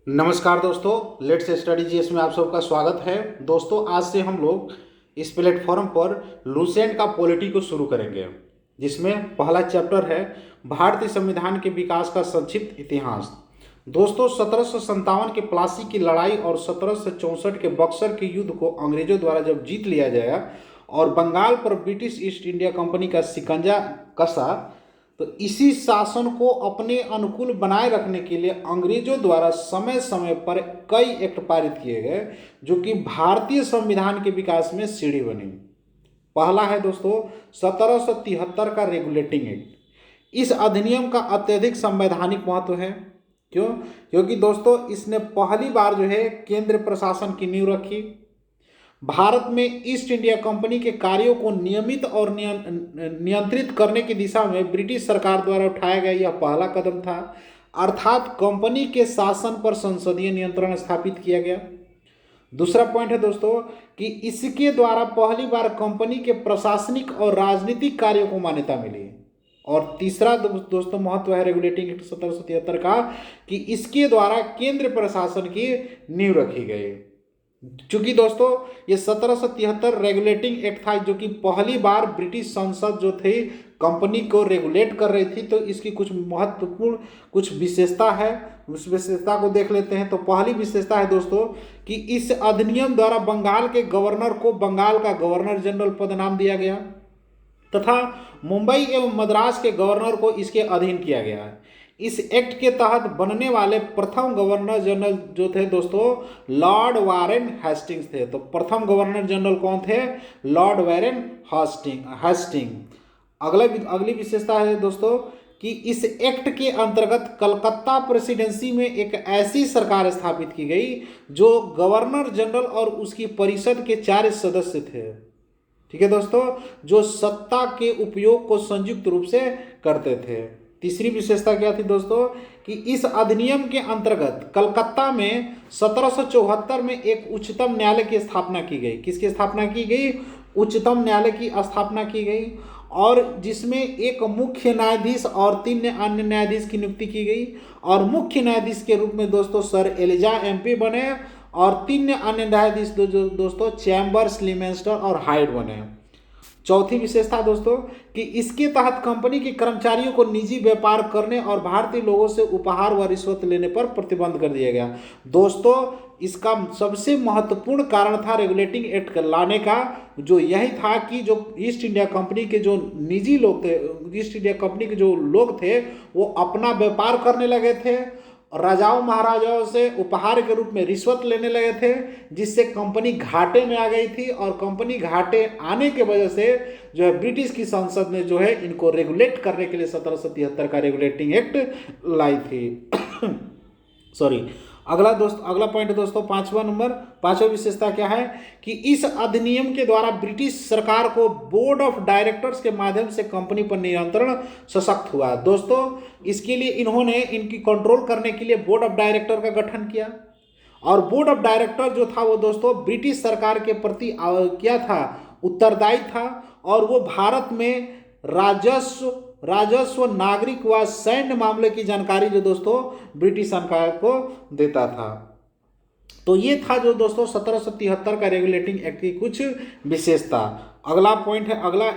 नमस्कार दोस्तों, let's study GS में आप सबका स्वागत है। दोस्तों, आज से हम लोग इस प्लेटफॉर्म पर लुसेंट का पॉलिटी को शुरू करेंगे, जिसमें पहला चैप्टर है भारतीय संविधान के विकास का संक्षिप्त इतिहास। दोस्तों, 1757 के प्लासी की लड़ाई और 1764 के बक्सर के युद्ध को अंग्रेजों द्वारा जब जीत लिया गया और बंगाल पर ब्रिटिश ईस्ट इंडिया कंपनी का शिकंजा कसा, तो इसी शासन को अपने अनुकूल बनाए रखने के लिए अंग्रेजों द्वारा समय समय पर कई एक्ट पारित किए गए, जो कि भारतीय संविधान के विकास में सीढ़ी बनी। पहला है दोस्तों 1773 का रेगुलेटिंग एक्ट। इस अधिनियम का अत्यधिक संवैधानिक महत्व है। क्यों? क्योंकि दोस्तों इसने पहली बार जो है केंद्र प्रशासन की नींव रखी। भारत में ईस्ट इंडिया कंपनी के कार्यों को नियमित और नियंत्रित करने की दिशा में ब्रिटिश सरकार द्वारा उठाया गया यह पहला कदम था, अर्थात कंपनी के शासन पर संसदीय नियंत्रण स्थापित किया गया। दूसरा पॉइंट है दोस्तों कि इसके द्वारा पहली बार कंपनी के प्रशासनिक और राजनीतिक कार्यों को मान्यता मिली। और तीसरा दोस्तों महत्व है रेगुलेटिंग एक्ट 1773 का कि इसके द्वारा केंद्र प्रशासन की नींव रखी गई। चूंकि दोस्तों ये 1773 रेगुलेटिंग एक्ट था, जो कि पहली बार ब्रिटिश संसद जो थी कंपनी को रेगुलेट कर रही थी, तो इसकी कुछ महत्वपूर्ण कुछ विशेषता है, उस विशेषता को देख लेते हैं। तो पहली विशेषता है दोस्तों कि इस अधिनियम द्वारा बंगाल के गवर्नर को बंगाल का गवर्नर जनरल पद नाम दिया गया तथा मुंबई एवं मद्रास के गवर्नर को इसके अधीन किया गया है। इस एक्ट के तहत बनने वाले प्रथम गवर्नर जनरल जो थे दोस्तों लॉर्ड वारेन हेस्टिंग्स थे। तो प्रथम गवर्नर जनरल कौन थे? Lord Warren Hastings. अगली विशेषता है दोस्तों कि इस एक्ट के अंतर्गत कलकत्ता प्रेसिडेंसी में एक ऐसी सरकार स्थापित की गई जो गवर्नर जनरल और उसकी परिषद के 4 सदस्य थे। ठीक है दोस्तों, जो सत्ता के उपयोग को संयुक्त रूप से करते थे। तीसरी विशेषता क्या थी दोस्तों कि इस अधिनियम के अंतर्गत कलकत्ता में 1774 में एक उच्चतम न्यायालय की स्थापना की गई। किसकी स्थापना की गई? उच्चतम न्यायालय की स्थापना की गई, और जिसमें एक मुख्य न्यायाधीश और 3 अन्य न्यायाधीश की नियुक्ति की गई। और मुख्य न्यायाधीश के रूप में दोस्तों सर एलिजा एमपी बने, और 3 अन्य न्यायाधीश दोस्तों चैम्बर्स, लिमेंस्टर और हाइड बने। चौथी विशेषता दोस्तों कि इसके तहत कंपनी के कर्मचारियों को निजी व्यापार करने और भारतीय लोगों से उपहार व रिश्वत लेने पर प्रतिबंध कर दिया गया। दोस्तों इसका सबसे महत्वपूर्ण कारण था रेगुलेटिंग एक्ट लाने का, जो यही था कि जो ईस्ट इंडिया कंपनी के जो निजी लोग थे, ईस्ट इंडिया कंपनी के जो लोग थे वो अपना व्यापार करने लगे थे, राजाओं महाराजाओं से उपहार के रूप में रिश्वत लेने लगे थे, जिससे कंपनी घाटे में आ गई थी। और कंपनी घाटे आने के वजह से जो है ब्रिटिश की संसद ने जो है इनको रेगुलेट करने के लिए 1773 का रेगुलेटिंग एक्ट लाई थी। सॉरी, अगला पॉइंट दोस्तों पांचवा विशेषता क्या है कि इस अधिनियम के द्वारा ब्रिटिश सरकार को बोर्ड ऑफ डायरेक्टर्स के माध्यम से कंपनी पर नियंत्रण सशक्त हुआ। दोस्तों इसके लिए इन्होंने इनकी कंट्रोल करने के लिए बोर्ड ऑफ डायरेक्टर का गठन किया, और बोर्ड ऑफ डायरेक्टर जो था वो दोस्तों ब्रिटिश सरकार के प्रति क्या था? उत्तरदायी था, और वो भारत में राजस्व, नागरिक व सैन्य मामले की जानकारी जो दोस्तों ब्रिटिश सरकार को देता था। तो ये था जो दोस्तों 1773 का रेगुलेटिंग एक्ट की कुछ विशेषता। अगला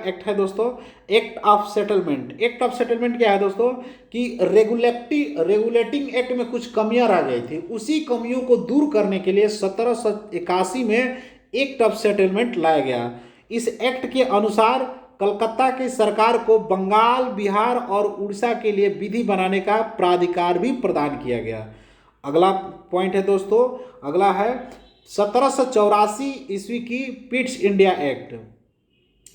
एक्ट है दोस्तों act of settlement. Act of settlement क्या है दोस्तों कि रेगुलेटिंग एक्ट में कुछ कमियां रह गई थी, उसी कमियों को दूर करने के लिए 1781 में एक्ट ऑफ सेटलमेंट लाया गया। इस एक्ट के अनुसार कलकत्ता की सरकार को बंगाल, बिहार और उड़ीसा के लिए विधि बनाने का प्राधिकार भी प्रदान किया गया। अगला पॉइंट है दोस्तों, अगला है 1784 ईस्वी की पिट्स इंडिया एक्ट।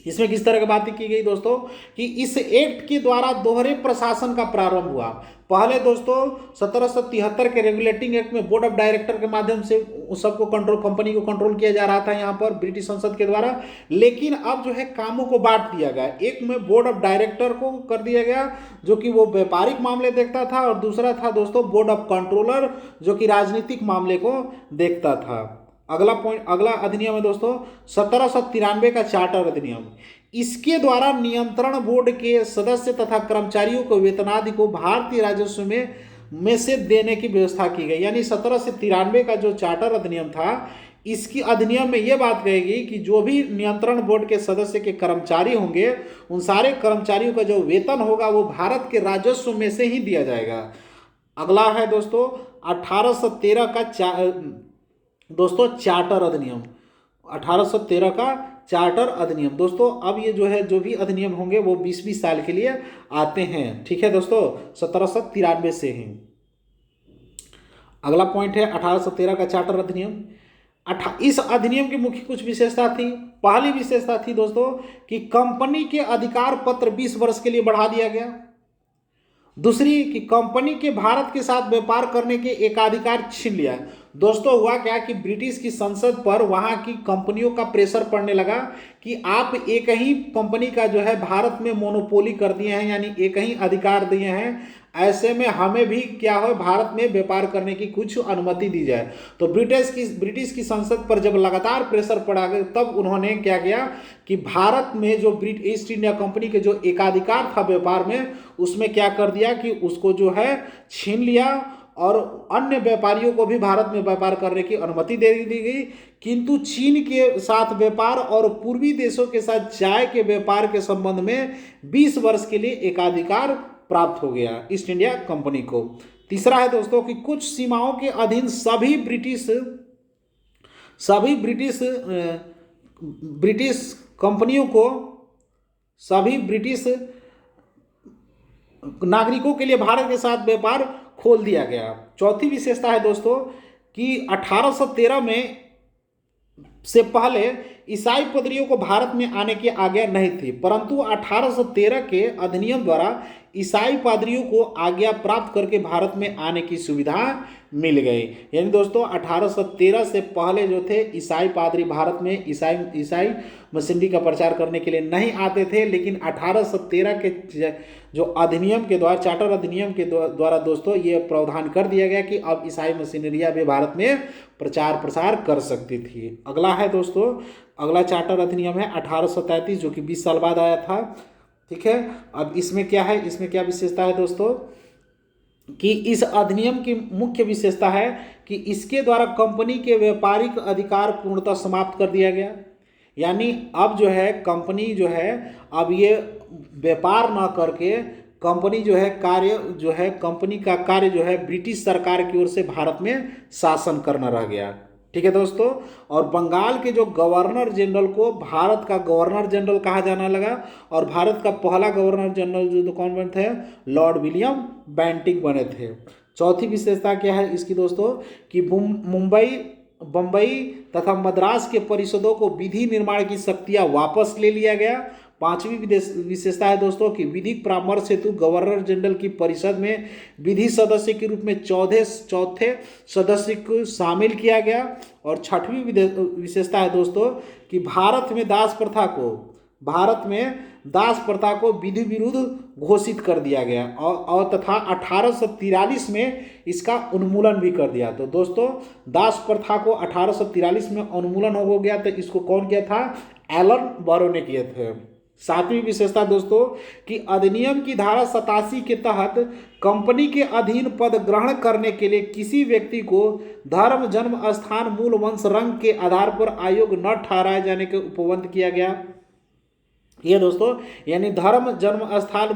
इसमें किस तरह की बातें की गई दोस्तों कि इस एक्ट के द्वारा दोहरे प्रशासन का प्रारंभ हुआ। पहले दोस्तों 1773 के रेगुलेटिंग एक्ट में बोर्ड ऑफ डायरेक्टर के माध्यम से सबको कंट्रोल, कंपनी को कंट्रोल किया जा रहा था यहाँ पर ब्रिटिश संसद के द्वारा, लेकिन अब जो है कामों को बांट दिया गया। एक में बोर्ड ऑफ डायरेक्टर को कर दिया गया जो कि वो व्यापारिक मामले देखता था, और दूसरा था दोस्तों बोर्ड ऑफ कंट्रोलर जो कि राजनीतिक मामले को देखता था। अगला अधिनियम है दोस्तों 1793 का चार्टर अधिनियम। इसके द्वारा नियंत्रण बोर्ड के सदस्य तथा कर्मचारियों को वेतनादि को भारतीय राजस्व में में से देने की व्यवस्था की गई। यानी 1793 का जो चार्टर अधिनियम था, इसकी अधिनियम में यह बात कहेगी कि जो भी नियंत्रण बोर्ड के सदस्य के कर्मचारी होंगे, उन सारे कर्मचारियों का जो वेतन होगा वो भारत के राजस्व में से ही दिया जाएगा। अगला है दोस्तों 1813 का दोस्तों चार्टर अधिनियम। 1813 का चार्टर अधिनियम दोस्तों, अब ये जो है जो भी अधिनियम होंगे वो 20-20 साल के लिए आते हैं, ठीक है दोस्तों, 1793 से ही। अगला पॉइंट है 1813 का चार्टर अधिनियम। इस अधिनियम की मुख्य कुछ विशेषता थी। पहली विशेषता थी दोस्तों कि कंपनी के अधिकार पत्र 20 वर्ष के लिए बढ़ा दिया गया। दूसरी कि कंपनी के भारत के साथ व्यापार करने के एकाधिकार छीन लिया। दोस्तों हुआ क्या कि ब्रिटिश की संसद पर वहां की कंपनियों का प्रेशर पड़ने लगा कि आप एक ही कंपनी का जो है भारत में मोनोपोली कर दिए हैं, यानी एक ही अधिकार दिए हैं, ऐसे में हमें भी क्या हो भारत में व्यापार करने की कुछ अनुमति दी जाए। तो ब्रिटिश की संसद पर जब लगातार प्रेशर पड़ा गया, तब उन्होंने क्या किया कि भारत में जो ईस्ट इंडिया कंपनी के जो एकाधिकार था व्यापार में, उसमें क्या कर दिया कि उसको जो है छीन लिया और अन्य व्यापारियों को भी भारत में व्यापार करने की अनुमति दे दी गई। किंतु चीन के साथ व्यापार और पूर्वी देशों के साथ चाय के व्यापार के संबंध में 20 वर्ष के लिए एकाधिकार प्राप्त हो गया ईस्ट इंडिया कंपनी को। तीसरा है दोस्तों कि कुछ सीमाओं के अधीन सभी ब्रिटिश कंपनियों को, सभी ब्रिटिश नागरिकों के लिए भारत के साथ व्यापार खोल दिया गया। चौथी विशेषता है दोस्तों कि 1813 में से पहले ईसाई पादरियों को भारत में आने की आज्ञा नहीं थी, परंतु 1813 के अधिनियम द्वारा ईसाई पादरियों को आज्ञा प्राप्त करके भारत में आने की सुविधा मिल गई। यानी दोस्तों 1813 से पहले जो थे ईसाई पादरी भारत में ईसाई मशीनरी का प्रचार करने के लिए नहीं आते थे, लेकिन 1813 के जो अधिनियम के द्वारा, चार्टर अधिनियम के द्वारा दोस्तों ये प्रावधान कर दिया गया कि अब ईसाई मशीनरियाँ भी भारत में प्रचार प्रसार कर सकती थी। अगला है दोस्तों, अगला चार्टर अधिनियम है 1833 जो कि 20 साल बाद आया था, ठीक है। अब इसमें क्या है, इसमें क्या विशेषता है दोस्तों कि इस अधिनियम की मुख्य विशेषता है कि इसके द्वारा कंपनी के व्यापारिक अधिकार पूर्णतः समाप्त कर दिया गया। यानी अब जो है कंपनी जो है अब ये व्यापार न करके कंपनी जो है कंपनी का कार्य जो है ब्रिटिश सरकार की ओर से भारत में शासन करना रह गया, ठीक है दोस्तों। और बंगाल के जो गवर्नर जनरल को भारत का गवर्नर जनरल कहा जाने लगा, और भारत का पहला गवर्नर जनरल जो कौन बने थे, लॉर्ड विलियम बेंटिंक बने थे। चौथी विशेषता क्या है इसकी दोस्तों कि बम्बई तथा मद्रास के परिषदों को विधि निर्माण की शक्तियां वापस ले लिया गया। पांचवी विशेषता है दोस्तों कि विधिक परामर्श हेतु गवर्नर जनरल की परिषद में विधि सदस्य के रूप में चौथे सदस्य को शामिल किया गया। और छठवीं विशेषता है दोस्तों कि भारत में दास प्रथा को विधि विरुद्ध घोषित कर दिया गया और तथा 1843 में इसका उन्मूलन भी कर दिया। तो दोस्तों दास प्रथा को 1843 में उन्मूलन हो गया, तो इसको कौन किया था, एलन बारो ने किए थे। सातवीं विशेषता दोस्तों कि अधिनियम की धारा 87 के तहत कंपनी के अधीन पद ग्रहण करने के लिए किसी व्यक्ति को धर्म, जन्म स्थान, मूल वंश, रंग के आधार पर अयोग्य न ठहराए जाने के उपबंध किया गया। ये दोस्तों यानी धर्म, जन्म स्थान,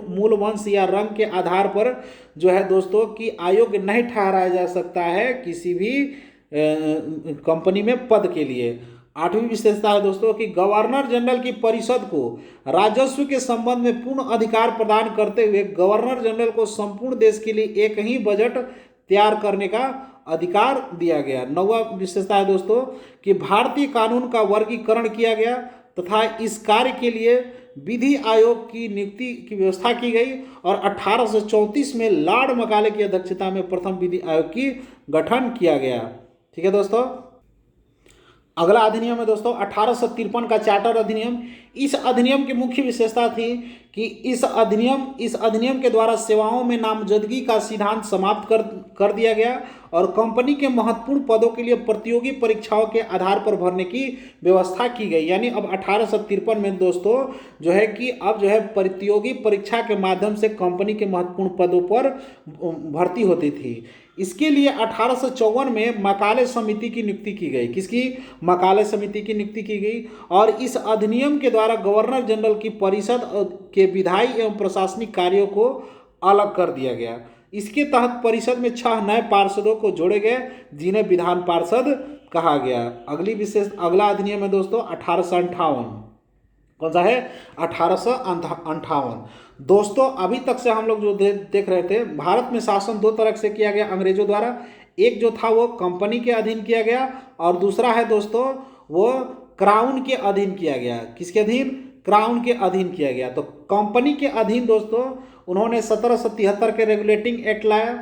मूल वंश या रंग के आधार पर जो है दोस्तों कि अयोग्य नहीं ठहराया जा सकता है किसी भी कंपनी में पद के लिए। आठवीं विशेषता है दोस्तों कि गवर्नर जनरल की परिषद को राजस्व के संबंध में पूर्ण अधिकार प्रदान करते हुए गवर्नर जनरल को संपूर्ण देश के लिए एक ही बजट तैयार करने का अधिकार दिया गया। नौवां विशेषता है दोस्तों कि भारतीय कानून का वर्गीकरण किया गया तथा इस कार्य के लिए विधि आयोग की नियुक्ति की व्यवस्था की गई और 1834 में लॉर्ड मकाले की अध्यक्षता में प्रथम विधि आयोग की गठन किया गया, ठीक है दोस्तों। अगला अधिनियम है दोस्तों 1853 का चार्टर अधिनियम। इस अधिनियम की मुख्य विशेषता थी कि इस अधिनियम के द्वारा सेवाओं में नामजदगी का सिद्धांत समाप्त कर दिया गया और कंपनी के महत्वपूर्ण पदों के लिए प्रतियोगी परीक्षाओं के आधार पर भरने की व्यवस्था की गई। यानी अब 1853 में दोस्तों जो है कि अब जो है प्रतियोगी परीक्षा के माध्यम से कंपनी के महत्वपूर्ण पदों पर भर्ती होती थी। इसके लिए 1854 में मकाले समिति की नियुक्ति की गई। किसकी? मकाले समिति की नियुक्ति की गई और इस अधिनियम के द्वारा गवर्नर जनरल की परिषद के विधायी एवं प्रशासनिक कार्यों को अलग कर दिया गया। इसके तहत परिषद में 6 नए पार्षदों को जोड़े गए जिन्हें विधान पार्षद कहा गया। अगला अधिनियम है दोस्तों 1858। कौन सा है? 1858। दोस्तों अभी तक से हम लोग जो देख रहे थे, भारत में शासन 2 तरह से किया गया अंग्रेजों द्वारा। एक जो था वो कंपनी के अधीन किया गया और दूसरा है दोस्तों वो क्राउन के अधीन किया गया। किसके अधीन? क्राउन के अधीन किया गया। तो कंपनी के अधीन दोस्तों उन्होंने 1773 के रेगुलेटिंग एक्ट लाया।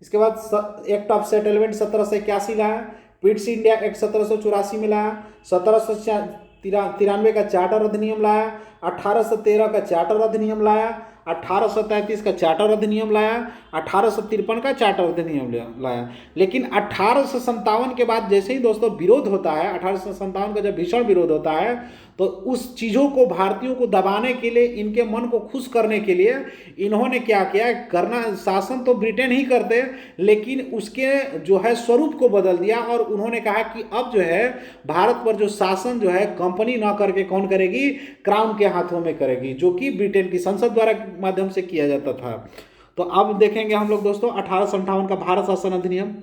इसके बाद एक्ट ऑफ सेटलमेंट 1781 लाया। पिट्स इंडिया एक्ट 1784 में लाया। 1793 का चार्टर अधिनियम लाया। 1813 का चार्टर अधिनियम लाया। 1833 का चार्टर अधिनियम लाया। 1853 का चार्टर अधिनियम लाया। लेकिन 1857 के बाद जैसे ही दोस्तों विरोध होता है, 1857 का जब भीषण विरोध होता है, तो उस चीज़ों को भारतीयों को दबाने के लिए, इनके मन को खुश करने के लिए इन्होंने क्या किया करना, शासन तो ब्रिटेन ही करते लेकिन उसके जो है स्वरूप को बदल दिया और उन्होंने कहा कि अब जो है भारत पर जो शासन जो है कंपनी ना करके कौन करेगी? क्राउन के हाथों में करेगी, जो कि ब्रिटेन की संसद द्वारा माध्यम से किया जाता था। तो अब देखेंगे हम लोग दोस्तों 1858 का भारत शासन अधिनियम।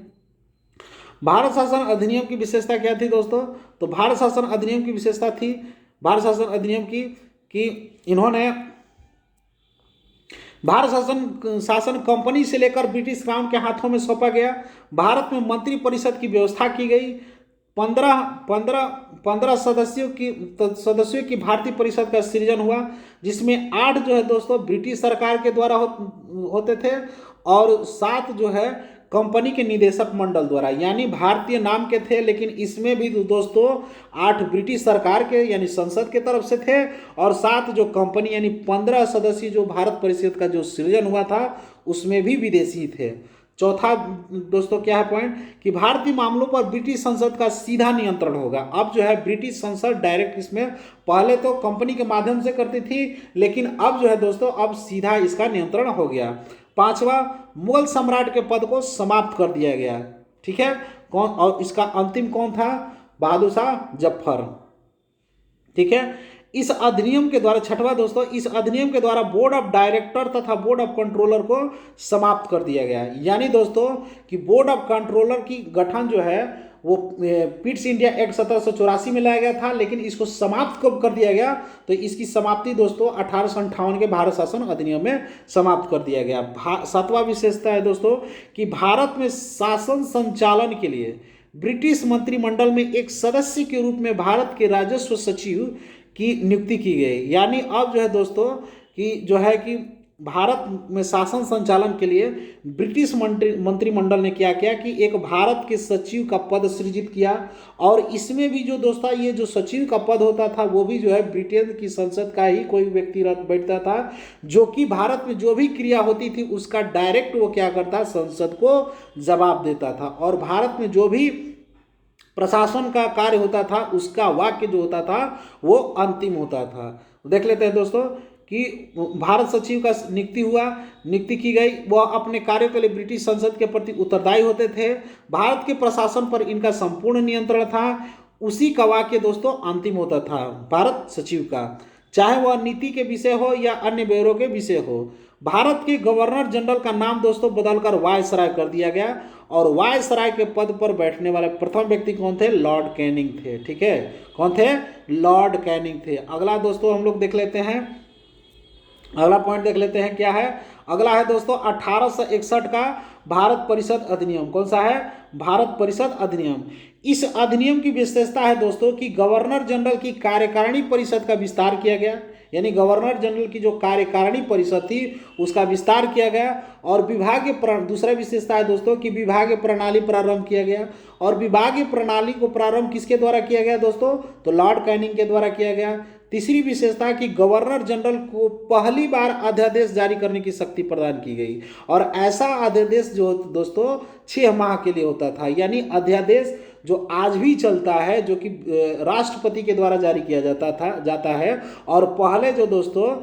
भारत शासन अधिनियम की विशेषता क्या थी दोस्तों? तो भारत शासन अधिनियम की विशेषता थी भारत शासन अधिनियम की कि इन्होंने भारत शासन कंपनी से लेकर ब्रिटिश क्राउन के हाथों में सौंपा गया। भारत में मंत्री परिषद की व्यवस्था की गई। 15 सदस्यों की भारतीय परिषद का सृजन हुआ, जिसमें 8 जो है दोस्तों ब्रिटिश सरकार के द्वारा होते थे और 7 जो है कंपनी के निदेशक मंडल द्वारा, यानी भारतीय नाम के थे लेकिन इसमें भी दोस्तों 8 ब्रिटिश सरकार के यानी संसद के तरफ से थे और 7 जो कंपनी यानी 15 सदस्यीय जो भारत परिषद का जो सृजन हुआ था उसमें भी विदेशी थे। चौथा दोस्तों क्या है पॉइंट कि भारतीय मामलों पर ब्रिटिश संसद का सीधा नियंत्रण होगा। अब जो है ब्रिटिश संसद डायरेक्ट इसमें, पहले तो कंपनी के माध्यम से करती थी लेकिन अब जो है दोस्तों अब सीधा इसका नियंत्रण हो गया। 5वां, मुगल सम्राट के पद को समाप्त कर दिया गया। ठीक है, कौन? और इसका अंतिम कौन था? बहादुर शाह जफर। ठीक है, इस अधिनियम के द्वारा 6वां दोस्तों, इस अधिनियम के द्वारा बोर्ड ऑफ डायरेक्टर तथा बोर्ड ऑफ कंट्रोलर को समाप्त कर दिया गया। यानी दोस्तों कि बोर्ड ऑफ कंट्रोलर की गठन जो है वो पिट्स इंडिया एक्ट 1784 में लाया गया था, लेकिन इसको समाप्त कब कर दिया गया? तो इसकी समाप्ति दोस्तों 1858 के भारत शासन अधिनियम में समाप्त कर दिया गया। 7वां विशेषता है दोस्तों कि भारत में शासन संचालन के लिए ब्रिटिश मंत्रिमंडल में एक सदस्य के रूप में भारत के राजस्व सचिव की नियुक्ति की गई। यानी अब जो है दोस्तों कि जो है कि भारत में शासन संचालन के लिए ब्रिटिश मंत्रिमंडल ने क्या किया कि एक भारत के सचिव का पद सृजित किया और इसमें भी जो दोस्तों ये जो सचिव का पद होता था वो भी जो है ब्रिटेन की संसद का ही कोई व्यक्ति बैठता था, जो कि भारत में जो भी क्रिया होती थी उसका डायरेक्ट वो क्या करता, संसद को जवाब देता था और भारत में जो भी प्रशासन का कार्य होता था उसका वाक्य जो होता था वो अंतिम होता था। देख लेते हैं दोस्तों कि भारत सचिव का नियुक्ति की गई। वह अपने कार्यों के लिए ब्रिटिश संसद के प्रति उत्तरदायी होते थे। भारत के प्रशासन पर इनका संपूर्ण नियंत्रण था। उसी का वाक्य दोस्तों अंतिम होता था भारत सचिव का, चाहे वह नीति के विषय हो या अन्य ब्यूरो के विषय हो। भारत के गवर्नर जनरल का नाम दोस्तों बदलकर वायसराय कर दिया गया और वायसराय के पद पर बैठने वाले प्रथम व्यक्ति कौन थे? लॉर्ड कैनिंग थे। ठीक है, कौन थे? लॉर्ड कैनिंग थे। अगला दोस्तों हम लोग देख लेते हैं, अगला पॉइंट देख लेते हैं क्या है। अगला है दोस्तों 1861 का भारत परिषद अधिनियम। कौन सा है? भारत परिषद अधिनियम। इस अधिनियम की विशेषता है दोस्तों कि गवर्नर जनरल की कार्यकारिणी परिषद का विस्तार किया गया, यानी गवर्नर जनरल की जो कार्यकारिणी परिषद थी उसका विस्तार किया गया और विभागीय दूसरा विशेषता है दोस्तों कि विभागीय प्रणाली प्रारंभ किया गया और विभागीय प्रणाली को प्रारंभ किसके द्वारा किया गया दोस्तों? तो लॉर्ड कैनिंग के द्वारा किया गया। तीसरी विशेषता कि गवर्नर जनरल को पहली बार अध्यादेश जारी करने की शक्ति प्रदान की गई, और ऐसा अध्यादेश जो दोस्तों 6 माह के लिए होता था, यानी अध्यादेश जो आज भी चलता है, जो कि राष्ट्रपति के द्वारा जारी किया जाता है। और पहले दोस्तों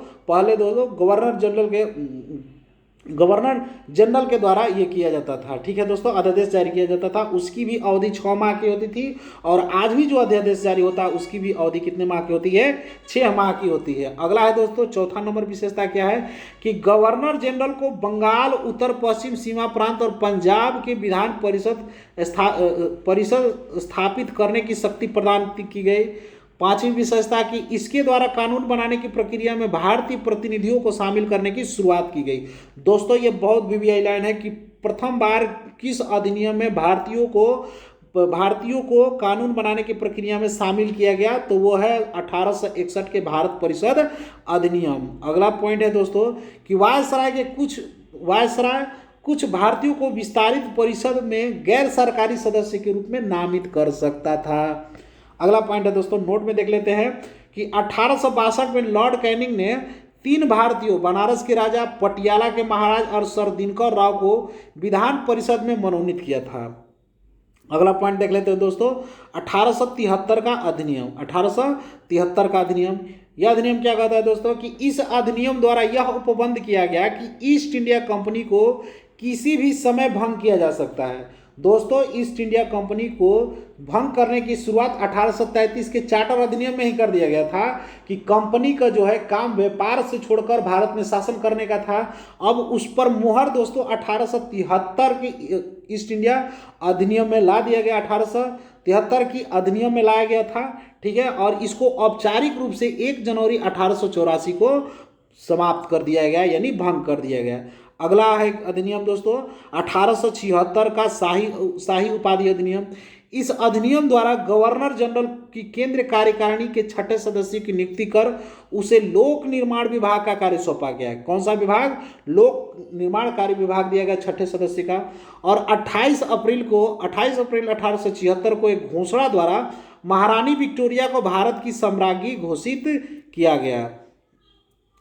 गवर्नर जनरल के द्वारा ये किया जाता था। ठीक है दोस्तों, अध्यादेश जारी किया जाता था, उसकी भी अवधि 6 माह की होती थी। और आज भी जो अध्यादेश जारी होता है उसकी भी अवधि कितने माह की होती है? 6 माह की होती है। अगला है दोस्तों, चौथा नंबर विशेषता क्या है कि गवर्नर जनरल को बंगाल, उत्तर पश्चिम सीमा प्रांत और पंजाब के विधान परिषद स्थापित करने की शक्ति प्रदान की गई। पांचवी विशेषता कि इसके द्वारा कानून बनाने की प्रक्रिया में भारतीय प्रतिनिधियों को शामिल करने की शुरुआत की गई। दोस्तों ये बहुत वीवीआई लाइन है कि प्रथम बार किस अधिनियम में भारतीयों को कानून बनाने की प्रक्रिया में शामिल किया गया, तो वो है 1861 के भारत परिषद अधिनियम। अगला पॉइंट है दोस्तों कि वायसराय कुछ भारतीयों को विस्तारित परिषद में गैर सरकारी सदस्य के रूप में नामित कर सकता था। अगला पॉइंट है दोस्तों, नोट में देख लेते हैं कि 1862 में लॉर्ड कैनिंग ने 3 भारतीयों, बनारस के राजा, पटियाला के महाराज और सर दिनकर राव को विधान परिषद में मनोनीत किया था। अगला पॉइंट देख लेते हैं दोस्तों, 1873 का अधिनियम। 1873 का अधिनियम, यह अधिनियम क्या कहता है दोस्तों कि इस अधिनियम द्वारा यह उपबंध किया गया कि ईस्ट इंडिया कंपनी को किसी भी समय भंग किया जा सकता है। दोस्तों ईस्ट इंडिया कंपनी को भंग करने की शुरुआत 1833 के चार्टर अधिनियम में ही कर दिया गया था कि कंपनी का जो है काम व्यापार से छोड़कर भारत में शासन करने का था। अब उस पर मुहर दोस्तों 1873 के ईस्ट इंडिया अधिनियम में ला दिया गया, 1873 की अधिनियम में लाया गया था। ठीक है, और इसको औपचारिक रूप से 1 जनवरी 1884 को समाप्त कर दिया गया, यानी भंग कर दिया गया। अगला है अधिनियम दोस्तों 1876 का शाही उपाधि अधिनियम। इस अधिनियम द्वारा गवर्नर जनरल की केंद्र कार्यकारिणी के 6ठे सदस्य की नियुक्ति कर उसे लोक निर्माण विभाग का कार्य सौंपा गया है। कौन सा विभाग? लोक निर्माण कार्य विभाग दिया गया 6ठे सदस्य का। और 28 अप्रैल 1876 को एक घोषणा द्वारा महारानी विक्टोरिया को भारत की सम्राज्ञी घोषित किया गया।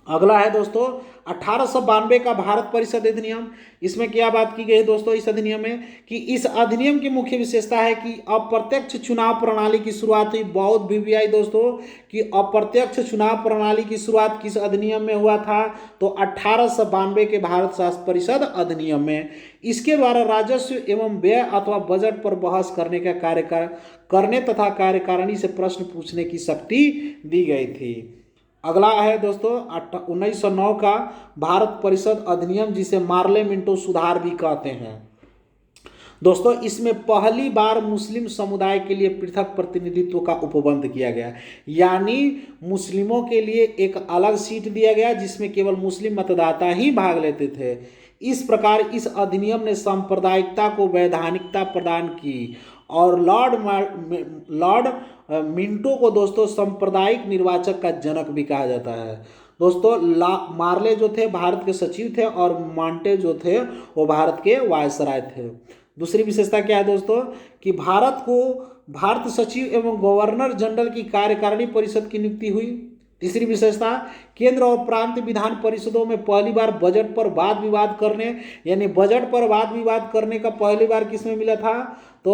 अगला है दोस्तों 1892 का भारत परिषद अधिनियम। इसमें क्या बात की गई है दोस्तों इस अधिनियम में कि इस अधिनियम की मुख्य विशेषता है कि अप्रत्यक्ष चुनाव प्रणाली की शुरुआत हुई। बहुत वीवीआई दोस्तों कि अप्रत्यक्ष चुनाव प्रणाली की शुरुआत किस अधिनियम में हुआ था? तो 1892 के भारत शासन परिषद अधिनियम में। इसके द्वारा राजस्व एवं व्यय अथवा बजट पर बहस करने का करने तथा कार्यकारिणी से प्रश्न पूछने की शक्ति दी गई थी। अगला है दोस्तों 1909 का भारत परिषद अधिनियम, जिसे मार्ले मिंटो सुधार भी कहते हैं। दोस्तों इसमें पहली बार मुस्लिम समुदाय के लिए पृथक प्रतिनिधित्व का उपबंध किया गया, यानी मुस्लिमों के लिए एक अलग सीट दिया गया जिसमें केवल मुस्लिम मतदाता ही भाग लेते थे। इस प्रकार इस अधिनियम ने सांप्रदायिकता को वैधानिकता प्रदान की और लॉर्ड मिंटो को दोस्तों सांप्रदायिक निर्वाचक का जनक भी कहा जाता है। दोस्तों मार्ले जो थे भारत के सचिव थे और मांटे जो थे वो भारत के वायसराय थे। दूसरी विशेषता क्या है दोस्तों कि भारत सचिव एवं गवर्नर जनरल की कार्यकारिणी परिषद की नियुक्ति हुई। तीसरी विशेषता केंद्र और प्रांत विधान परिषदों में पहली बार बजट पर वाद विवाद करने, यानी बजट पर वाद विवाद करने का पहली बार किसमें मिला था? तो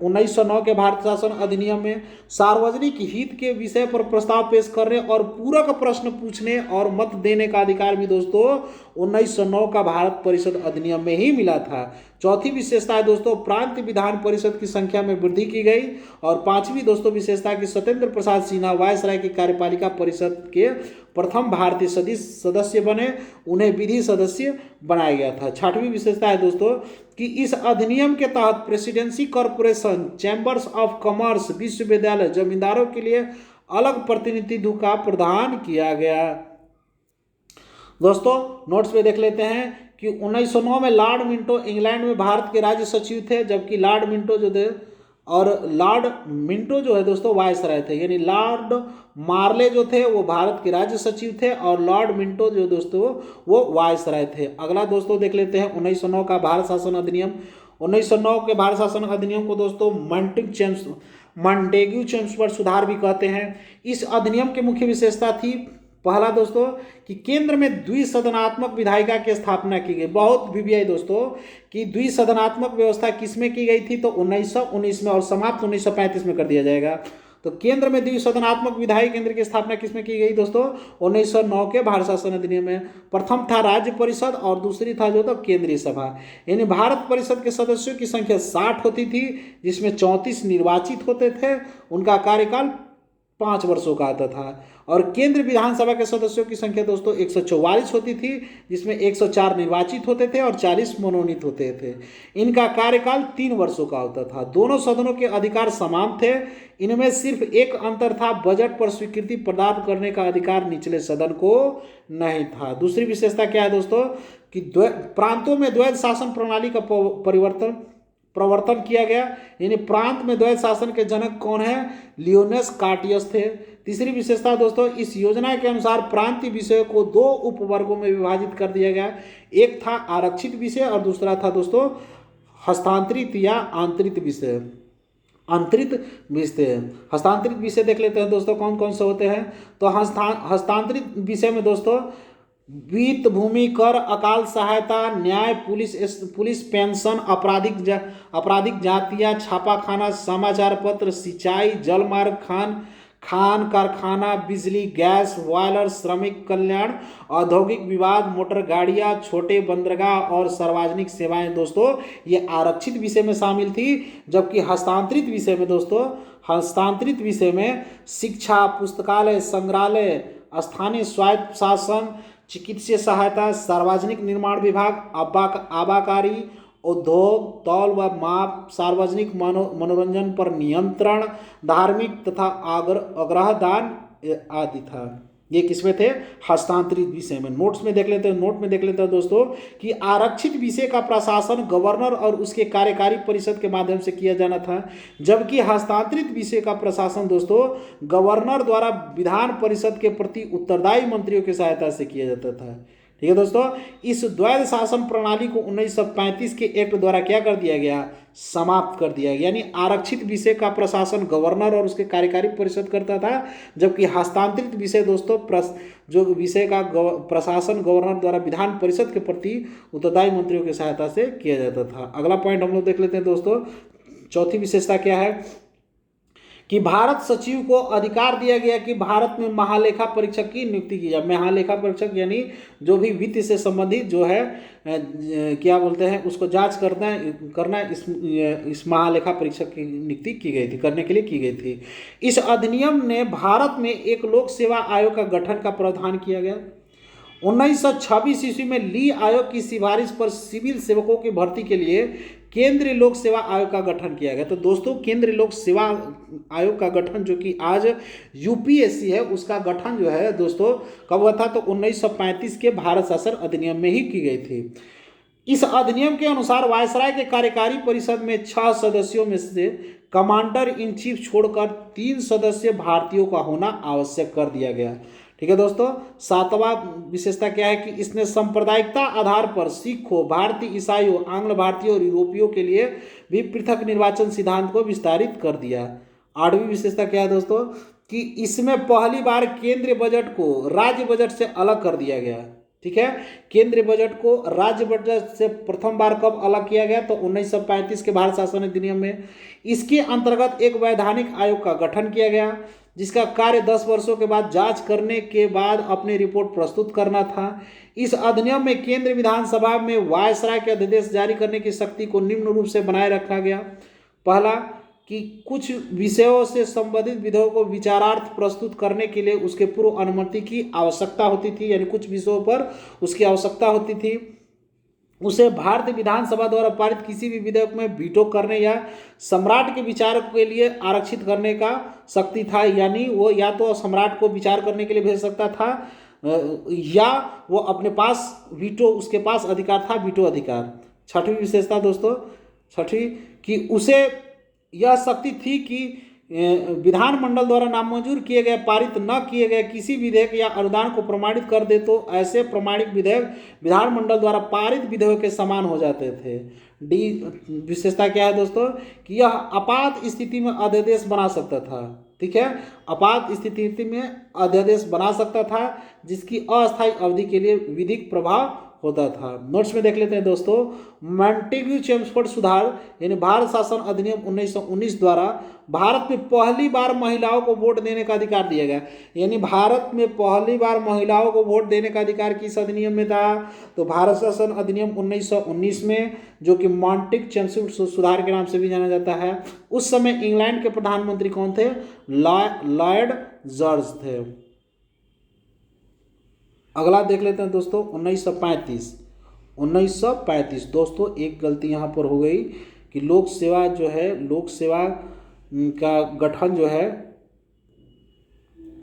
1909 के भारत शासन अधिनियम में सार्वजनिक हित के विषय पर प्रस्ताव पेश करने और पूरक प्रश्न पूछने और मत देने का अधिकार भी दोस्तों 1909 का भारत परिषद अधिनियम में ही मिला था। चौथी विशेषता है दोस्तों प्रांत विधान परिषद की संख्या में वृद्धि की गई। और पांचवी दोस्तों विशेषता कि सत्येंद्र प्रसाद सिन्हा वायसराय की कार्यपालिका परिषद के प्रथम भारतीय सदस्य बने, उन्हें विधि सदस्य बनाया गया था। छठवीं विशेषता है दोस्तों कि इस अधिनियम के तहत presidency corporation, chambers of commerce, विश्वविद्यालय, जमींदारों के लिए अलग प्रतिनिधित्व का प्रदान किया गया। दोस्तों नोट्स में देख लेते हैं कि 1909 में लॉर्ड मिंटो इंग्लैंड में भारत के राज्य सचिव थे, जबकि लॉर्ड मिंटो जो है दोस्तों वायसराय थे, यानी लॉर्ड मार्ले जो थे वो भारत के राज्य सचिव थे और लॉर्ड मिंटो जो दोस्तों वो वायसराय थे। अगला दोस्तों देख लेते हैं 1909 का भारत शासन अधिनियम। 1909 के भारत शासन अधिनियम को दोस्तों मॉन्टेग्यू चेम्स पर सुधार भी कहते हैं। इस अधिनियम की मुख्य विशेषता थी, पहला दोस्तों, कि केंद्र में द्विसदनात्मक विधायिका की स्थापना की गई। बहुत वीवीआई दोस्तों कि द्विसदनात्मक व्यवस्था किसमें की गई थी, तो 1919 में, और समाप्त 1935 में कर दिया जाएगा। तो केंद्र में द्विसदनात्मक विधायी केंद्र की स्थापना किसमें की गई दोस्तों, 1909 के भारत शासन अधिनियम में। प्रथम था राज्य परिषद और दूसरी था जो तो केंद्रीय सभा। यानी भारत परिषद के सदस्यों की संख्या 60 होती थी, जिसमें 34 निर्वाचित होते थे, उनका कार्यकाल 5 वर्षों का आता था। और केंद्र विधानसभा के सदस्यों की संख्या दोस्तों 144 होती थी, जिसमें 104 निर्वाचित होते थे और 40 मनोनीत होते थे। इनका कार्यकाल 3 वर्षों का होता था। दोनों सदनों के अधिकार समान थे। इनमें सिर्फ एक अंतर था, बजट पर स्वीकृति प्रदान करने का अधिकार निचले सदन को नहीं था। दूसरी विशेषता क्या है दोस्तों, कि प्रांतों में द्वैध शासन प्रणाली का प्रवर्तन किया गया। यानी प्रांत में द्वैध शासन के जनक कौन है, लियोनस कार्टियस थे। तीसरी विशेषता दोस्तों, इस योजना के अनुसार प्रांतीय विषयों को 2 उपवर्गों में विभाजित कर दिया गया। एक था आरक्षित विषय और दूसरा था दोस्तों हस्तांतरित या आंतरिक विषय। हस्तांतरित विषय देख लेते हैं दोस्तों कौन कौन से होते हैं। तो हस्तांतरित विषय में दोस्तों वित्त, भूमि कर, अकाल सहायता, न्याय, पुलिस पेंशन, आपराधिक जातियाँ, छापाखाना, समाचार पत्र, सिंचाई, जलमार्ग, खान कारखाना, बिजली, गैस, बॉयलर, श्रमिक कल्याण, औद्योगिक विवाद, मोटर गाड़ियाँ, छोटे बंदरगाह और सार्वजनिक सेवाएं दोस्तों ये आरक्षित विषय में शामिल थी। जबकि हस्तांतरित विषय में शिक्षा, पुस्तकालय, संग्रहालय, स्थानीय स्वायत्त शासन, चिकित्सीय सहायता, सार्वजनिक निर्माण विभाग, आबाकारी, उद्योग, तौल व माप, सार्वजनिक मनोरंजन पर नियंत्रण, धार्मिक तथा अग्रहदान आदि था। ये किसमें थे, हस्तांतरित विषय में। नोट में देख लेते हैं दोस्तों कि आरक्षित विषय का प्रशासन गवर्नर और उसके कार्यकारी परिषद के माध्यम से किया जाना था, जबकि हस्तांतरित विषय का प्रशासन दोस्तों गवर्नर द्वारा विधान परिषद के प्रति उत्तरदायी मंत्रियों की सहायता से किया जाता था। ठीक है दोस्तों, इस द्वैध शासन प्रणाली को 1935 के एक्ट द्वारा क्या कर दिया गया, समाप्त कर दिया गया। यानी आरक्षित विषय का प्रशासन गवर्नर और उसके कार्यकारी परिषद करता था, जबकि हस्तांतरित विषय दोस्तों जो विषय का प्रशासन गवर्नर द्वारा विधान परिषद के प्रति उत्तरदायी मंत्रियों की सहायता से किया जाता था। अगला पॉइंट हम लोग देख लेते हैं दोस्तों। चौथी विशेषता क्या है कि भारत सचिव को अधिकार दिया गया कि भारत में महालेखा परीक्षक की नियुक्ति की जाए। महालेखा परीक्षक यानी जो भी वित्त से संबंधित जो है क्या बोलते हैं उसको जांच करना इस महालेखा परीक्षक की नियुक्ति की गई थी, करने के लिए की गई थी। इस अधिनियम ने भारत में एक लोक सेवा आयोग का गठन का प्रावधान किया गया। 1926 ईस्वी में ली आयोग की सिफारिश पर सिविल सेवकों की भर्ती के लिए केंद्रीय लोक सेवा आयोग का गठन किया गया। तो दोस्तों केंद्रीय लोक सेवा आयोग का गठन जो कि आज यूपीएससी है, उसका गठन जो है दोस्तों कब हुआ था, तो 1935 के भारत शासन अधिनियम में ही की गई थी। इस अधिनियम के अनुसार वायसराय के कार्यकारी परिषद में 6 सदस्यों में से कमांडर इन चीफ छोड़कर 3 सदस्य भारतीयों का होना आवश्यक कर दिया गया। ठीक है दोस्तों, 7वां विशेषता क्या है कि इसने सांप्रदायिकता आधार पर सिखों, भारतीय ईसाइयों, आंग्ल भारतीयों और यूरोपियों के लिए भी पृथक निर्वाचन सिद्धांत को विस्तारित कर दिया। 8वीं विशेषता क्या है दोस्तों कि इसमें पहली बार केंद्रीय बजट को राज्य बजट से अलग कर दिया गया। ठीक है, केंद्रीय बजट को राज्य बजट से प्रथम बार कब अलग किया गया, तो 1935 के भारत शासन अधिनियम में। इसके अंतर्गत एक वैधानिक आयोग का गठन किया गया, जिसका कार्य 10 वर्षों के बाद जांच करने के बाद अपनी रिपोर्ट प्रस्तुत करना था। इस अधिनियम में केंद्रीय विधानसभा में वायसराय के अध्यादेश जारी करने की शक्ति को निम्न रूप से बनाए रखा गया। पहला कि कुछ विषयों से संबंधित विधेयकों को विचारार्थ प्रस्तुत करने के लिए उसके पूर्व अनुमति की आवश्यकता होती थी, यानी कुछ विषयों पर उसकी आवश्यकता होती थी। उसे भारतीय विधानसभा द्वारा पारित किसी भी विधेयक में वीटो करने या सम्राट के विचार के लिए आरक्षित करने का शक्ति था, यानी वो या तो सम्राट को विचार करने के लिए भेज सकता था या वो अपने पास वीटो, उसके पास अधिकार था, वीटो अधिकार। 6वीं विशेषता दोस्तों, 6वीं कि उसे यह शक्ति थी कि विधानमंडल द्वारा नामंजूर किए गए, पारित न किए गए किसी विधेयक या अनुदान को प्रमाणित कर दे तो ऐसे प्रमाणित विधेयक विधानमंडल द्वारा पारित विधेयक के समान हो जाते थे। डी विशेषता क्या है दोस्तों कि यह आपात स्थिति में अध्यादेश बना सकता था। ठीक है, आपात स्थिति में अध्यादेश बना सकता था जिसकी अस्थायी अवधि के लिए विधिक प्रभाव होता था। नोट्स में देख लेते हैं दोस्तों, मॉन्टेग्यू चेम्सफोर्ड सुधार यानी भारत शासन अधिनियम 1919 द्वारा भारत में पहली बार महिलाओं को वोट देने का अधिकार दिया गया। यानी भारत में पहली बार महिलाओं को वोट देने का अधिकार किस अधिनियम में था? तो भारत शासन अधिनियम 1919 में, जो कि मॉन्टेग्यू चेम्सफोर्ड सुधार के नाम से भी जाना जाता है। उस समय इंग्लैंड के प्रधानमंत्री कौन थे? लॉर्ड जॉर्ज थे। अगला देख लेते हैं दोस्तों 1935 दोस्तों एक गलती यहाँ पर हो गई कि लोक सेवा जो है, लोक सेवा का गठन जो है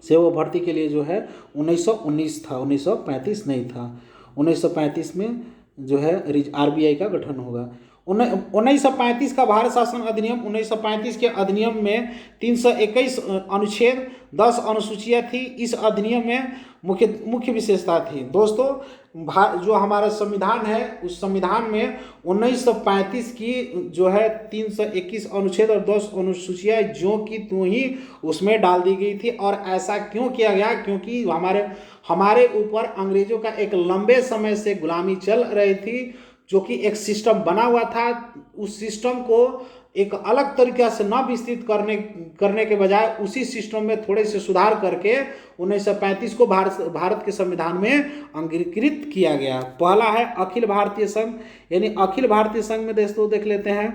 सेवा भर्ती के लिए जो है 1919 था, 1935 नहीं था। 1935 में जो है RBI का गठन होगा। 1935 का भारत शासन अधिनियम, 1935 के अधिनियम में 321 अनुच्छेद 10 अनुसूचियाँ थी। इस अधिनियम में मुख्य विशेषता थी दोस्तों, जो हमारा संविधान है उस संविधान में 1935 की जो है 321 अनुच्छेद और 10 अनुसूचियाँ जो कि त्यों ही उसमें डाल दी गई थी। और ऐसा क्यों किया गया? क्योंकि हमारे ऊपर अंग्रेजों का एक लंबे समय से गुलामी चल रही थी, जो कि एक सिस्टम बना हुआ था। उस सिस्टम को एक अलग तरीक़ा से न विस्तृत करने के बजाय उसी सिस्टम में थोड़े से सुधार करके 1935 को भारत के संविधान में अंगीकृत किया गया। पहला है अखिल भारतीय संघ, यानी अखिल भारतीय संघ में दोस्तों देख लेते हैं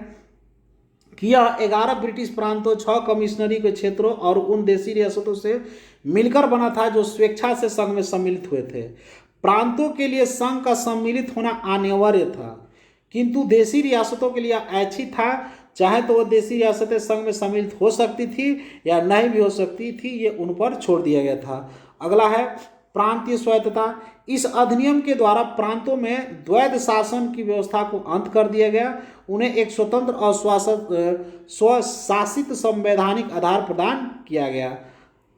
कि यह 11 ब्रिटिश प्रांतों, 6 कमिश्नरी के क्षेत्रों और उन देशी रियासतों से मिलकर बना था जो स्वेच्छा से संघ में सम्मिलित हुए थे। प्रांतों के लिए संघ का सम्मिलित होना अनिवार्य था, किंतु देशी रियासतों के लिए ऐच्छिक था। चाहे तो वह देशी रियासतें संघ में सम्मिलित हो सकती थी या नहीं भी हो सकती थी, ये उन पर छोड़ दिया गया था। अगला है प्रांतीय स्वायत्तता। इस अधिनियम के द्वारा प्रांतों में द्वैध शासन की व्यवस्था को अंत कर दिया गया। उन्हें एक स्वतंत्र और स्वशासित संवैधानिक आधार प्रदान किया गया।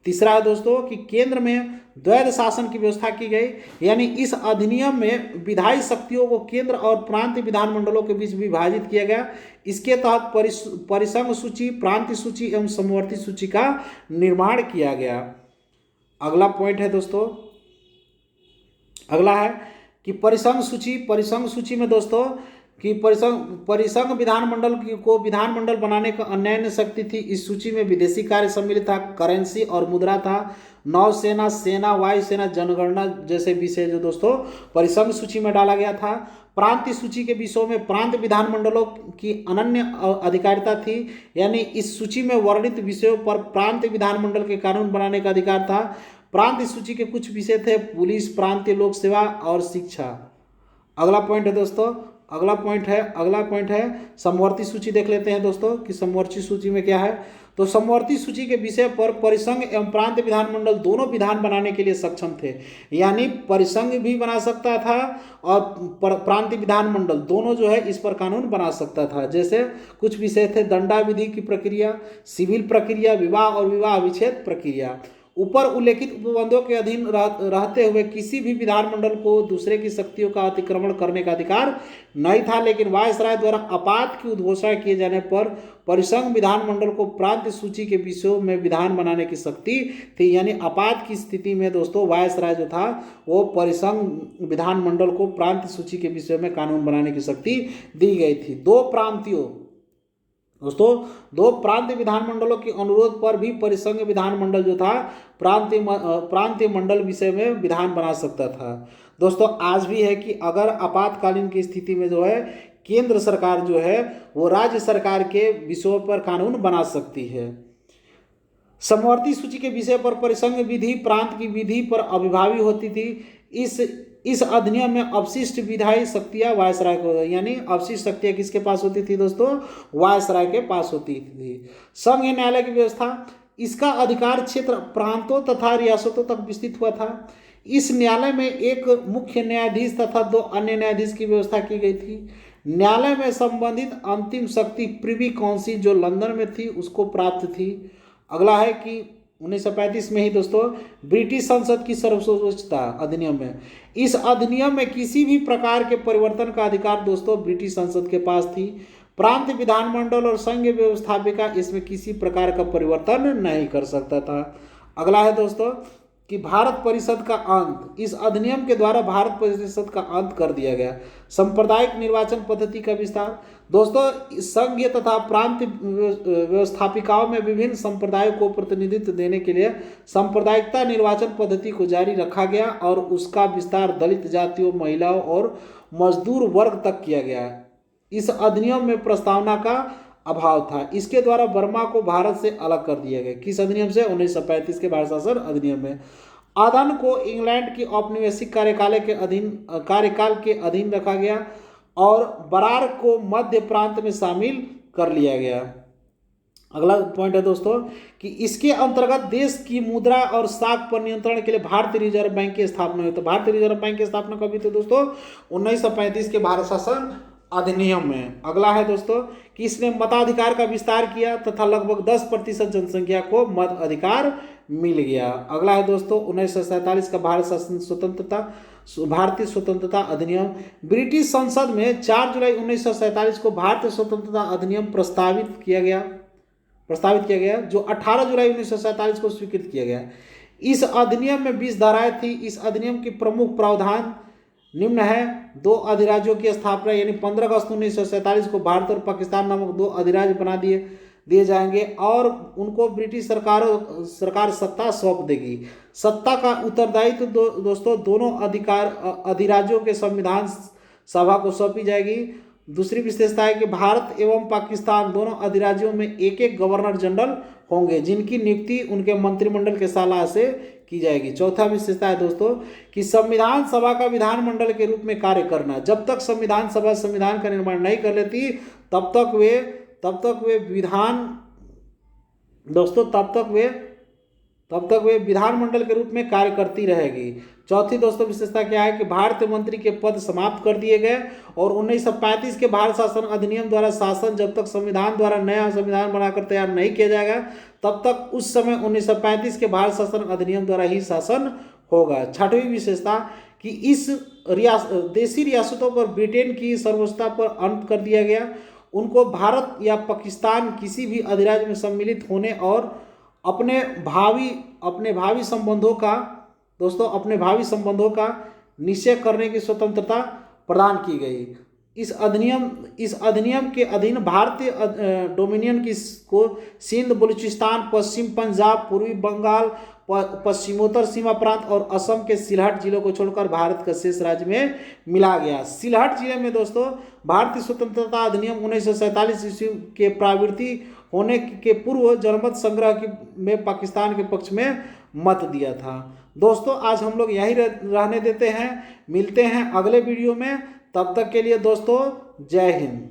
तीसरा है दोस्तों कि केंद्र में द्वैध शासन की व्यवस्था की गई, यानी इस अधिनियम में विधायी शक्तियों को केंद्र और प्रांतीय विधानमंडलों के बीच विभाजित किया गया। इसके तहत परिसंघ सूची, प्रांतीय सूची एवं समवर्ती सूची का निर्माण किया गया। अगला पॉइंट है दोस्तों, अगला है कि परिसंघ सूची में दोस्तों कि परिसंघ विधानमंडल को विधानमंडल बनाने का अन्यायी शक्ति थी। इस सूची में विदेशी कार्य सम्मिलित था, करेंसी और मुद्रा था, नौसेना, सेना, वायुसेना, जनगणना जैसे विषय जो दोस्तों परिसंघ सूची में डाला गया था। प्रांतीय सूची के विषयों में प्रांत विधानमंडलों की अनन्य अधिकारिता थी, यानी इस सूची में वर्णित विषयों पर प्रांत विधानमंडल के कानून बनाने का अधिकार था। प्रांतीय सूची के कुछ विषय थे पुलिस, प्रांतीय लोक सेवा और शिक्षा। अगला पॉइंट है दोस्तों, अगला पॉइंट है समवर्ती सूची। देख लेते हैं दोस्तों कि समवर्ती सूची में क्या है। तो समवर्ती सूची के विषय पर परिसंघ एवं प्रांत विधानमंडल दोनों विधान बनाने के लिए सक्षम थे, यानी परिसंघ भी बना सकता था और प्रांतीय विधानमंडल दोनों जो है इस पर कानून बना सकता था। जैसे कुछ विषय थे दंडाविधि की प्रक्रिया, सिविल प्रक्रिया, विवाह और विवाह विच्छेद प्रक्रिया। ऊपर उल्लेखित उपबंधों के अधीन रहते हुए किसी भी विधानमंडल को दूसरे की शक्तियों का अतिक्रमण करने का अधिकार नहीं था, लेकिन वायसराय द्वारा आपात की उद्घोषणा किए जाने पर परिसंघ विधानमंडल को प्रांतीय सूची के विषयों में विधान बनाने की शक्ति थी। यानी आपात की स्थिति में दोस्तों वायसराय जो था वो परिसंघ विधानमंडल को प्रांतीय सूची के विषयों में कानून बनाने की शक्ति दी गई थी। दो प्रांतीय विधानमंडलों के अनुरोध पर भी परिसंघ विधानमंडल जो था प्रांतीय मंडल विषय में विधान बना सकता था। दोस्तों आज भी है कि अगर आपातकालीन की स्थिति में जो है केंद्र सरकार जो है वो राज्य सरकार के विषयों पर कानून बना सकती है। समवर्ती सूची के विषय पर परिसंघ विधि प्रांत की विधि पर अभिभावी होती थी। इस अधिनियम में अवशिष्ट विधायी शक्तियां वायसराय को, यानी अवशिष्ट शक्तियां किसके पास होती थी दोस्तों? वायसराय के पास होती थी। संघ न्यायालय की व्यवस्था, इसका अधिकार क्षेत्र प्रांतों तथा रियासतों तक विस्तृत हुआ था। इस न्यायालय में एक मुख्य न्यायाधीश तथा 2 अन्य न्यायाधीश की व्यवस्था की गई थी। न्यायालय में संबंधित अंतिम शक्ति प्रिवी काउंसिल जो लंदन में थी उसको प्राप्त थी। अगला है कि 1935 में ही दोस्तों ब्रिटिश संसद की सर्वोच्चता अधिनियम में, इस अधिनियम में किसी भी प्रकार के परिवर्तन का अधिकार दोस्तों ब्रिटिश संसद के पास थी। प्रांत विधानमंडल और संघ व्यवस्थापिका इसमें किसी प्रकार का परिवर्तन नहीं कर सकता था। अगला है दोस्तों कि भारत परिषद का अंत, इस अधिनियम के द्वारा भारत परिषद का अंत कर दिया गया। सांप्रदायिक निर्वाचन पद्धति का विस्तार, दोस्तों संघीय तथा प्रांत व्यवस्थापिकाओं में विभिन्न संप्रदायों को प्रतिनिधित्व देने के लिए सांप्रदायिकता निर्वाचन पद्धति को जारी रखा गया और उसका विस्तार दलित जातियों, महिलाओं और मजदूर वर्ग तक किया गया। इस अधिनियम में प्रस्तावना का अभाव था। इसके द्वारा बर्मा को भारत से अलग कर दिया गया। किस अधिनियम से? 1935 के भारत शासन अधिनियम में। आधन को इंग्लैंड की औपनिवेशिक कार्यकाल के अधीन रखा गया और बरार को मध्य प्रांत में शामिल कर लिया गया। अगला पॉइंट है दोस्तों कि इसके अंतर्गत देश की मुद्रा और साख पर नियंत्रण के लिए भारतीय रिजर्व बैंक की स्थापना हुई। तो भारतीय रिजर्व बैंक की स्थापना कब हुई थी दोस्तों? 1935 के भारत शासन अधिनियम में। अगला है दोस्तों कि इसने मताधिकार का विस्तार किया तथा लगभग 10% जनसंख्या को मत अधिकार मिल गया। अगला है दोस्तों 1947 का भारतीय स्वतंत्रता अधिनियम। ब्रिटिश संसद में 4 जुलाई 1947 को भारतीय स्वतंत्रता अधिनियम प्रस्तावित किया गया जो 18 जुलाई 1947 को स्वीकृत किया गया। इस अधिनियम में 20 धाराएं थी। इस अधिनियम की प्रमुख प्रावधान निम्न है। 2 अधिराज्यों की स्थापना, यानी 15 अगस्त 1947 को भारत और पाकिस्तान नामक 2 अधिराज्य बना दिए जाएंगे और उनको ब्रिटिश सरकार सत्ता सौंप देगी। सत्ता का उत्तरदायित्व दोस्तों दोनों अधिराज्यों के संविधान सभा को सौंपी जाएगी। दूसरी विशेषता है कि भारत एवं पाकिस्तान दोनों अधिराज्यों में एक एक गवर्नर जनरल होंगे जिनकी नियुक्ति उनके मंत्रिमंडल के सलाह से की जाएगी। चौथा विशेषता है दोस्तों कि संविधान सभा का विधानमंडल के रूप में कार्य करना। जब तक संविधान सभा संविधान का निर्माण नहीं कर लेती तब तक वे विधानमंडल के रूप में कार्य करती रहेगी। चौथी दोस्तों विशेषता क्या है कि भारतीय मंत्री के पद समाप्त कर दिए गए और 1935 के भारत शासन अधिनियम द्वारा शासन जब तक संविधान द्वारा नया संविधान बनाकर तैयार नहीं किया जाएगा तब तक उस समय 1935 के भारत शासन अधिनियम द्वारा ही शासन होगा। छठवीं विशेषता कि इस देशी रियासतों पर ब्रिटेन की सर्वोच्चता पर अंत कर दिया गया। उनको भारत या पाकिस्तान किसी भी अधिराज्य में सम्मिलित होने और अपने भावी संबंधों का निश्चय करने की स्वतंत्रता प्रदान की गई। इस अधिनियम के अधीन भारतीय डोमिनियन को सिंध, बलूचिस्तान, पश्चिम पंजाब, पूर्वी बंगाल, पश्चिमोत्तर सीमा प्रांत और असम के सिलहट जिलों को छोड़कर भारत के शेष राज्य में मिला गया। सिलहट जिले में दोस्तों भारतीय स्वतंत्रता अधिनियम 1947 ईस्वी के प्रवृत्ति होने के पूर्व जनमत संग्रह में पाकिस्तान के पक्ष में मत दिया था। दोस्तों आज हम लोग यही रहने देते हैं, मिलते हैं अगले वीडियो में। तब तक के लिए दोस्तों जय हिंद।